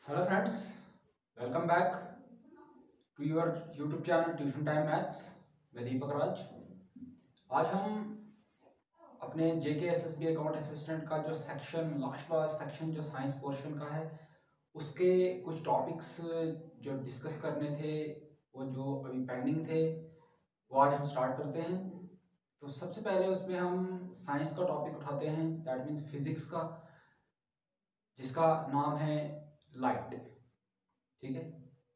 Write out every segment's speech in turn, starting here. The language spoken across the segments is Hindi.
Hello friends, welcome back to your YouTube channel tuition time maths में दीपक राज। आज हम अपने जेके एसएसबी अकाउंट असिस्टेंट का जो सेक्शन लास्ट वाला सेक्शन जो साइंस पोर्शन का है उसके कुछ टॉपिक्स जो डिस्कस करने थे, वो जो अभी पेंडिंग थे, वो आज हम स्टार्ट करते हैं। तो सबसे पहले उसमें हम साइंस का टॉपिक उठाते हैं, दैट मीन्स फिजिक्स का, जिसका नाम है लाइट। ठीक है।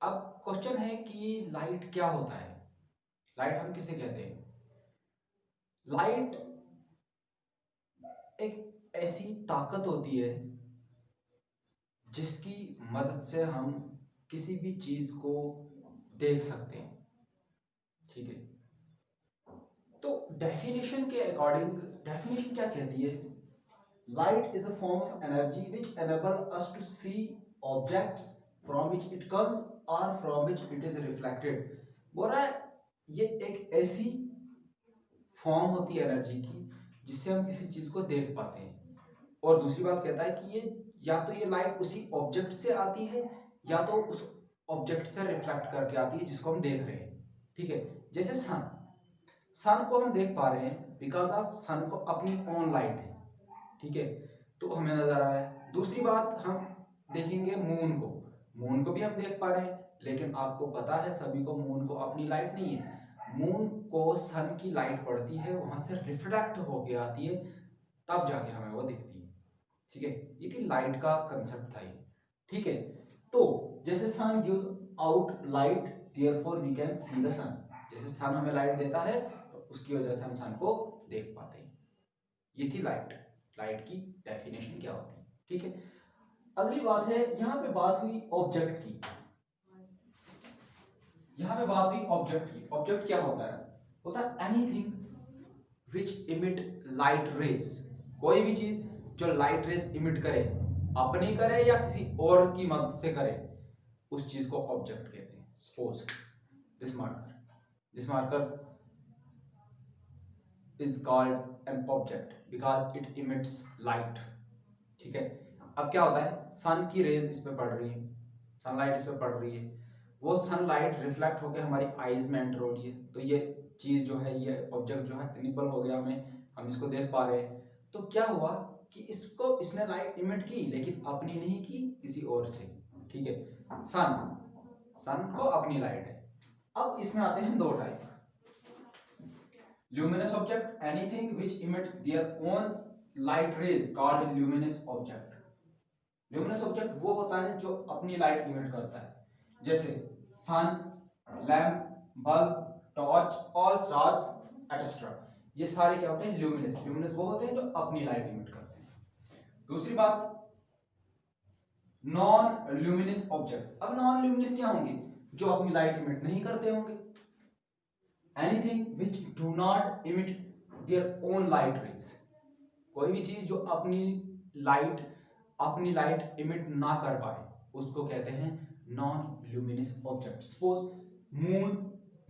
अब क्वेश्चन है कि लाइट क्या होता है, लाइट हम किसे कहते हैं। लाइट एक ऐसी ताकत होती है जिसकी मदद से हम किसी भी चीज को देख सकते हैं। ठीक है। तो डेफिनेशन के अकॉर्डिंग डेफिनेशन क्या कहती है, light is a form of energy which enable us to see objects from which it comes और from which it is reflected. बोल रहा है ये एक ऐसी फॉर्म होती है एनर्जी की जिससे हम किसी चीज को देख पाते हैं। और दूसरी बात कहता है कि ये या तो ये लाइट उसी ऑब्जेक्ट से आती है या तो उस ऑब्जेक्ट से रिफ्लेक्ट करके आती है जिसको हम देख रहे हैं। ठीक है। जैसे सन, सन को हम देख पा रहे हैं बिकॉज ऑफ सन को अपनी ओन लाइट है। ठीक है। तो हमें नजर आ रहा है। दूसरी बात हम देखेंगे मून को, मून को भी हम देख पा रहे हैं, लेकिन आपको पता है सभी को मून को अपनी लाइट नहीं है। मून को सन की लाइट पड़ती है, वहां से रिफ्लेक्ट होके आती है, तब जाके हमें वो दिखती है। ठीक है। ये थी लाइट का कंसेप्ट था ये। ठीक है। तो जैसे sun gives out light, therefore we can see the sun. जैसे सन हमें लाइट देता है तो उसकी वजह से हम सन को देख पाते हैं। ये थी लाइट, लाइट की डेफिनेशन क्या होती है। ठीक है। अगली बात है, यहां पे बात हुई ऑब्जेक्ट की। यहां पे बात हुई ऑब्जेक्ट की। ऑब्जेक्ट क्या होता है, होता है anything which emit light rays. कोई भी चीज जो लाइट रेज इमिट करे, अपनी करे या किसी और की मदद से करे, उस चीज को ऑब्जेक्ट कहते हैं। Suppose this marker is called an object because it emits light। ठीक है। अब क्या होता है, सन की रेज इस पे पड़ रही है, सनलाइट इस पे पड़ रही है, वो सनलाइट रिफ्लेक्ट होकर हमारी आईज में एंटर हो रही है, तो ये चीज जो है, ये ऑब्जेक्ट जो है इनेबल हो गया हमें, हम इसको देख पा रहे हैं। तो क्या हुआ कि इसको इसने लाइट इमिट की लेकिन अपनी नहीं की, किसी और से। ठीक है। सन सन को अपनी लाइट है। अब इसमें आते हैं दो type. luminous object, anything which emit their own light rays called luminous object। luminous object वो होता है जो अपनी लाइट इमिट करता है, जैसे sun, lamp, bulb, torch, all stars etcetera. ये सारे क्या होते हैं, ल्यूमिनस। ल्यूमिनस वो होते हैं जो अपनी लाइट इमिट करते हैं। दूसरी बात, नॉन ल्यूमिनस ऑब्जेक्ट। अब नॉन ल्यूमिनस क्या होंगे, जो अपनी लाइट इमिट नहीं करते होंगे। anything which do not emit their own light rays। कोई भी चीज जो अपनी लाइट इमिट ना कर पाए उसको कहते हैं non luminous object. Suppose moon,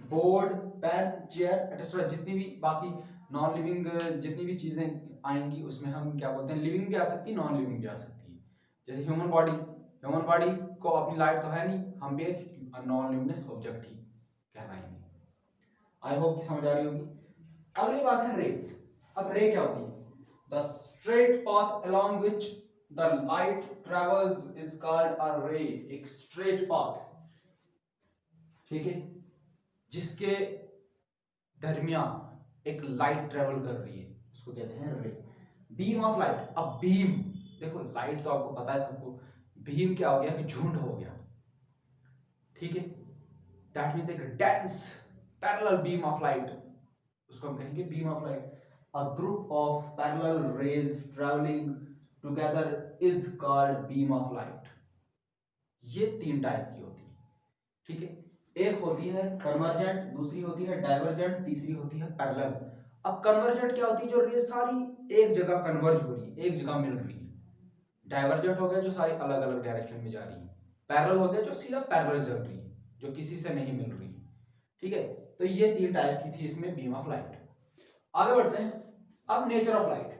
board, pen, chair etcetera, जितनी भी बाकी नॉन लिविंग जितनी भी चीजें आएंगी उसमें हम क्या बोलते हैं, लिविंग भी आ सकती है, नॉन लिविंग भी आ सकती है। जैसे ह्यूमन बॉडी को अपनी लाइट तो है नहीं, हम भी एक नॉन ल्यूमिनस ऑब्जेक्ट ही कहलाएंगे। आई होप कि समझ आ रही होगी। अगली बात है रे। अब रे क्या होती है, the straight path along which the light travels is called a रे। एक स्ट्रेट पाथ, ठीक है, जिसके दरमियान एक लाइट ट्रेवल कर रही है, उसको कहते हैं रे। Beam of light. अब बीम, देखो लाइट तो आपको पता है सबको, बीम क्या हो गया कि झुंड हो गया। ठीक है। दैट मीन्स एक dense parallel beam of light, उसको हम कहेंगे beam of light. A group of parallel raise travelling together is called beam of light. ये तीन टाइप की होती है। ठीक है। एक होती है कन्वर्जेंट, दूसरी होती है डाइवर्जेंट, तीसरी होती है पैरेलल। अब कन्वर्जेंट क्या होती है, जो रेज सारी एक जगह कन्वर्ज हो रही है, एक जगह मिल रही है। डाइवर्जेंट हो गया जो सारी अलग अलग डायरेक्शन में जा रही है। पैरेलल हो गया जो सीधा पैरेलल चल रही है, जो किसी से नहीं मिल रही है। ठीक है। तो ये तीन टाइप की थी इसमें बीम ऑफ लाइट। आगे बढ़ते हैं। अब nature of light,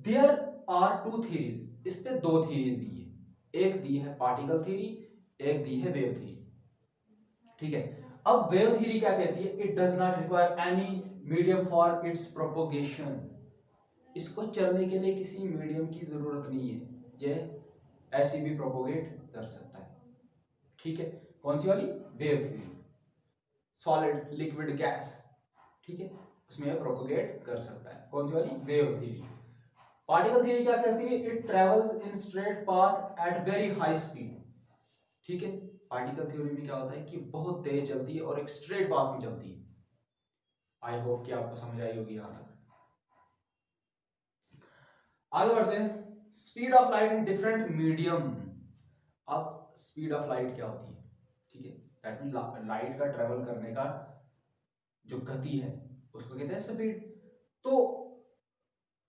there are two theories. इस पे दो थीरीज दी है। एक दी है पार्टिकल थ्योरी, एक दी है वेव थ्योरी। ठीक है, अब वेव थ्योरी क्या कहती है? It does not require any medium for its propagation. इसको चलने के लिए किसी मीडियम की जरूरत नहीं है, ये ऐसे भी प्रोपोगेट कर सकता है। ठीक है, कौन सी वाली? Wave theory. Solid, liquid, gas, ठीक है, उसमें यह प्रोपोगेट कर सकता है। कौन सी वाली? Wave theory. पार्टिकल थ्योरी क्या कहती है? It travels in straight path at very high speed. ठीक है, पार्टिकल थ्योरी में क्या होता है कि बहुत तेज चलती है और एक स्ट्रेट पाथ में चलती है। आई होप कि आपको समझ आई होगी यहां तक। आगे बढ़ते हैं। Speed of light in different medium. अब स्पीड ऑफ लाइट क्या होती है? ठीक है, दैट मीन लाइट का ट्रेवल करने का जो गति है उसको कहते हैं स्पीड। तो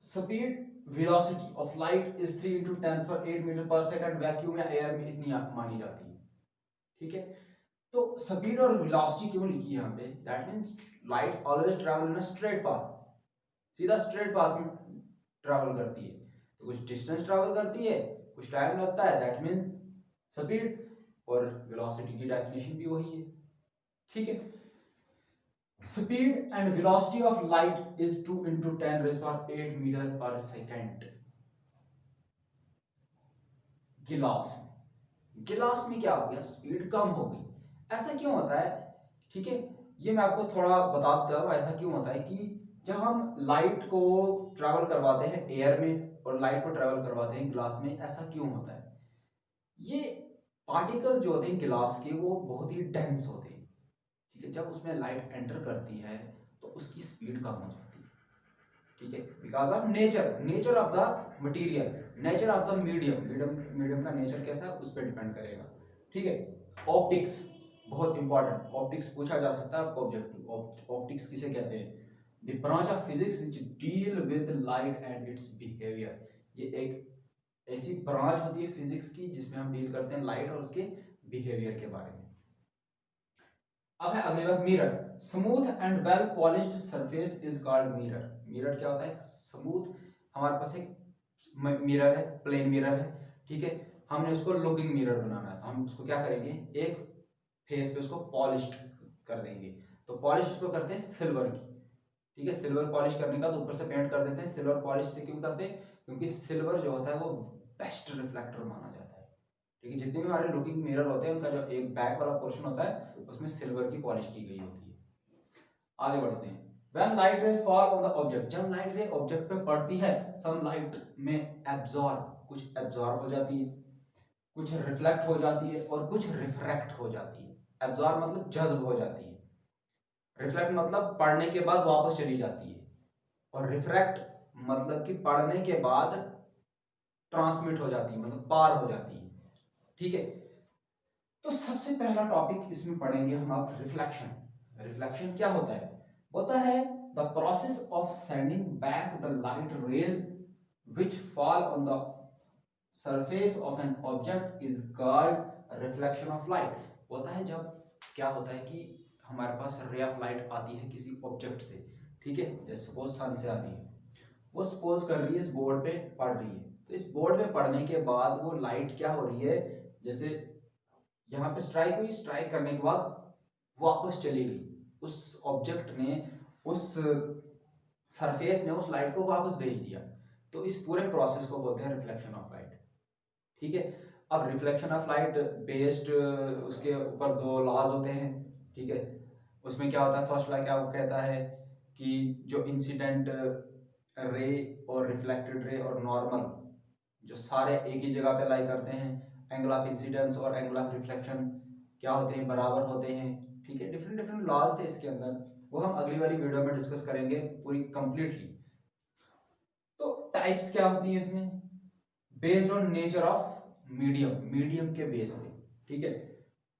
speed velocity of light is 3 × 10⁸ metre per second. Vacuum या एयर में इतनी मानी जाती है। ठीक है, तो स्पीड और वेलोसिटी क्यों लिखी है यहाँ पे? That means light always travel in a straight path, सीधा स्ट्रेट पाथ में ट्रैवल करती है। तो कुछ डिस्टेंस ट्रैवल करती है, कुछ टाइम लगता है, दैट मींस स्पीड। और वेलोसिटी की डेफिनेशन भी वही है। ठीक है, speed and velocity of light is 2 × 10⁸ metre per second. गिलास, गिलास में क्या हो गया? स्पीड कम हो गई। ऐसा क्यों होता है? ठीक है, ये मैं आपको थोड़ा बताता हूँ ऐसा क्यों होता है कि जब हम लाइट को ट्रैवल करवाते हैं एयर में और लाइट को ट्रैवल करवाते हैं ग्लास में, ऐसा क्यों होता है? ये पार्टिकल जो होते हैं गिलास के वो बहुत ही डेंस होते हैं। ठीक है, जब उसमें लाइट एंटर करती है तो उसकी स्पीड कम हो जाती है। ठीक है, because of nature of the material, nature of the medium का नेचर कैसा है उस पर डिपेंड करेगा। ठीक है, ऑप्टिक्स बहुत इंपॉर्टेंट, ऑप्टिक्स पूछा जा सकता है आपको ऑब्जेक्टिव। ऑप्टिक्स किसे कहते हैं? The branch of physics which deal with light and it's behaviour. ये एक ऐसी ब्रांच होती है फिजिक्स की जिसमें हम डील करते हैं लाइट और उसके बिहेवियर के बारे में। अब है अगली बात, mirror. Smooth and well polished surface is called mirror. Mirror क्या होता है? स्मूथ, हमारे पास एक मिरर है, प्लेन मिरर है। ठीक है, हमने उसको लुकिंग मिरर बनाना है तो हम उसको क्या करेंगे? एक फेस पे उसको पॉलिश्ड कर देंगे। तो पॉलिश उसको करते हैं सिल्वर की। ठीक है, सिल्वर पॉलिश करने का तो ऊपर से पेंट कर देते हैं। सिल्वर पॉलिश से क्यों करते हैं? क्योंकि सिल्वर जो होता है वो बेस्ट रिफ्लेक्टर माना जाता है। ठीक है, जितने भी हमारे लुकिंग मिरर होते हैं उनका जो एक बैक वाला पोर्शन होता है उसमें सिल्वर की पॉलिश की गई होती है। आगे बढ़ते हैं। When light rays fall on the object, जब लाइट रे ऑब्जेक्ट पे पड़ती है, some light में एब्जॉर्ब, कुछ एब्जॉर्ब हो जाती है, कुछ रिफ्लेक्ट हो जाती है और कुछ रिफ्रैक्ट हो जाती है। एब्जॉर्ब मतलब जज्ब हो जाती है, रिफ्लेक्ट मतलब पढ़ने के बाद वापस चली जाती है, और रिफ्रैक्ट मतलब कि पढ़ने के बाद ट्रांसमिट हो जाती है, मतलब पार हो जाती है। ठीक है, तो सबसे पहला टॉपिक इसमें पढ़ेंगे हम आप रिफ्लेक्शन। रिफ्लेक्शन क्या होता है? होता है the process of sending back the light rays which fall on the surface of an object is called reflection of light. होता है जब क्या होता है कि हमारे पास रे ऑफ लाइट आती है किसी ऑब्जेक्ट से। ठीक है, जैसे सपोज सन से आ रही है, वो सपोज कर रही है इस बोर्ड पे पड़ रही है, तो इस बोर्ड पे पड़ने के बाद वो लाइट क्या हो रही है? जैसे यहाँ पे स्ट्राइक हुई, स्ट्राइक करने के बाद वापस चली गई, उस ऑब्जेक्ट ने, उस सरफेस ने उस लाइट को वापस भेज दिया। तो इस पूरे प्रोसेस को बोलते हैं रिफ्लेक्शन ऑफ लाइट। ठीक है, अब रिफ्लेक्शन ऑफ लाइट बेस्ड उसके ऊपर दो लॉज होते हैं। ठीक है, उसमें क्या होता है? फर्स्ट लॉ क्या कहता है कि जो इंसिडेंट रे और रिफ्लेक्टेड रे और नॉर्मल जो सारे एक ही जगह पे लाई करते हैं, एंगल ऑफ इंसिडेंस और एंगल ऑफ रिफ्लेक्शन क्या होते हैं? बराबर होते हैं। ठीक है, डिफरेंट डिफरेंट लॉज थे इसके अंदर, वो हम अगली वाली वीडियो में डिस्कस करेंगे पूरी कंप्लीटली। तो टाइप्स क्या होती है इसमें? Based on nature of medium के बेस पे। ठीक है,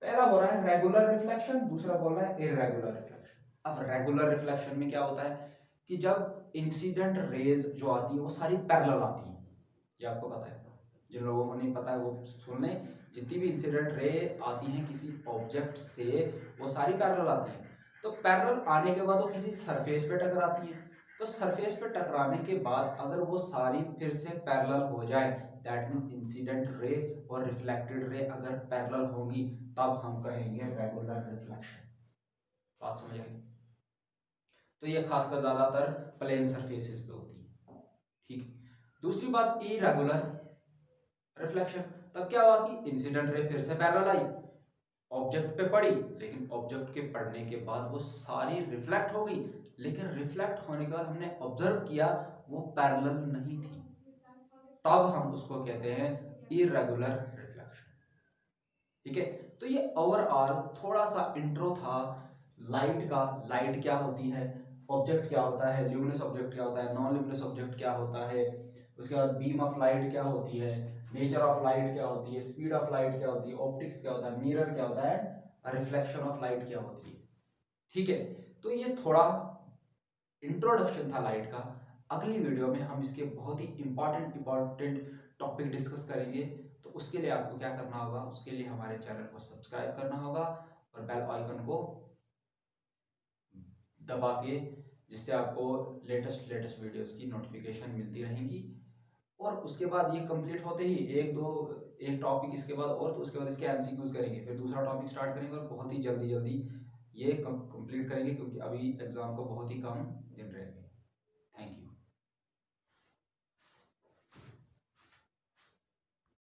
पहला बोल रहा है रेगुलर रिफ्लेक्शन, दूसरा बोल रहा है इररेगुलर रिफ्लेक्शन। अब रेगुलर रिफ्लेक्शन में क्या होता है कि जब इंसिडेंट रेज जो आती है वो सारी पैरेलल आती है। ये आपको पता है, जिन लोगों को नहीं पता है वो सुन लें। जितनी भी इंसिडेंट रे आती हैं किसी ऑब्जेक्ट से वो सारी पैरेलल आती हैं। तो पैरेलल आने के बाद वो किसी सरफेस पे टकराती है। तो सरफेस पे टकराने के बाद अगर वो सारी फिर से पैरेलल हो जाए दैट मीन इंसिडेंट रे और रिफ्लेक्टेड रे अगर पैरेलल होंगी तब हम कहेंगे रेगुलर रिफ्लेक्शन। बात समझ आई? तो ये खासकर ज्यादातर प्लेन सरफेसेस पे होती है, ठीक है। दूसरी बात इरेगुलर रिफ्लेक्शन, तब क्या हुआ कि इंसिडेंट रे फिर से पैरेलल आई, ऑब्जेक्ट पे पड़ी, लेकिन ऑब्जेक्ट के पड़ने के बाद वो सारी रिफ्लेक्ट हो गई, लेकिन रिफ्लेक्ट होने के बाद हमने ऑब्जर्व किया वो पैरेलल नहीं थी, तब हम उसको कहते हैं इरेगुलर रिफ्लेक्शन, ठीक है। तो ये ओवरऑल थोड़ा सा इंट्रो था लाइट का। लाइट क्या होती है, ऑब्जेक्ट क्या होता है, ल्यूमिनस ऑब्जेक्ट क्या होता है, नॉन ल्यूमिनस ऑब्जेक्ट क्या होता है, उसके बाद बीम ऑफ लाइट क्या होती है, नेचर ऑफ लाइट क्या होती है, स्पीड ऑफ लाइट क्या होती है, ऑप्टिक्स क्या होता है, मिरर क्या होता है, रिफ्लेक्शन ऑफ लाइट क्या होती है, ठीक है। तो ये थोड़ा इंट्रोडक्शन था लाइट का। अगली वीडियो में हम इसके बहुत ही इंपॉर्टेंट टॉपिक डिस्कस करेंगे। तो उसके लिए आपको क्या करना होगा, उसके लिए हमारे चैनल को सब्सक्राइब करना होगा और बेल आइकन को दबा के, जिससे आपको लेटेस्ट वीडियोस की नोटिफिकेशन मिलती रहेंगी। और उसके बाद ये कंप्लीट होते ही एक टॉपिक इसके बाद, और तो उसके बाद इसके एमसीक्यूज करेंगे, फिर दूसरा टॉपिक स्टार्ट करेंगे और बहुत ही जल्दी ये कंप्लीट करेंगे, क्योंकि अभी एग्जाम को बहुत ही कम दिन रहेंगे।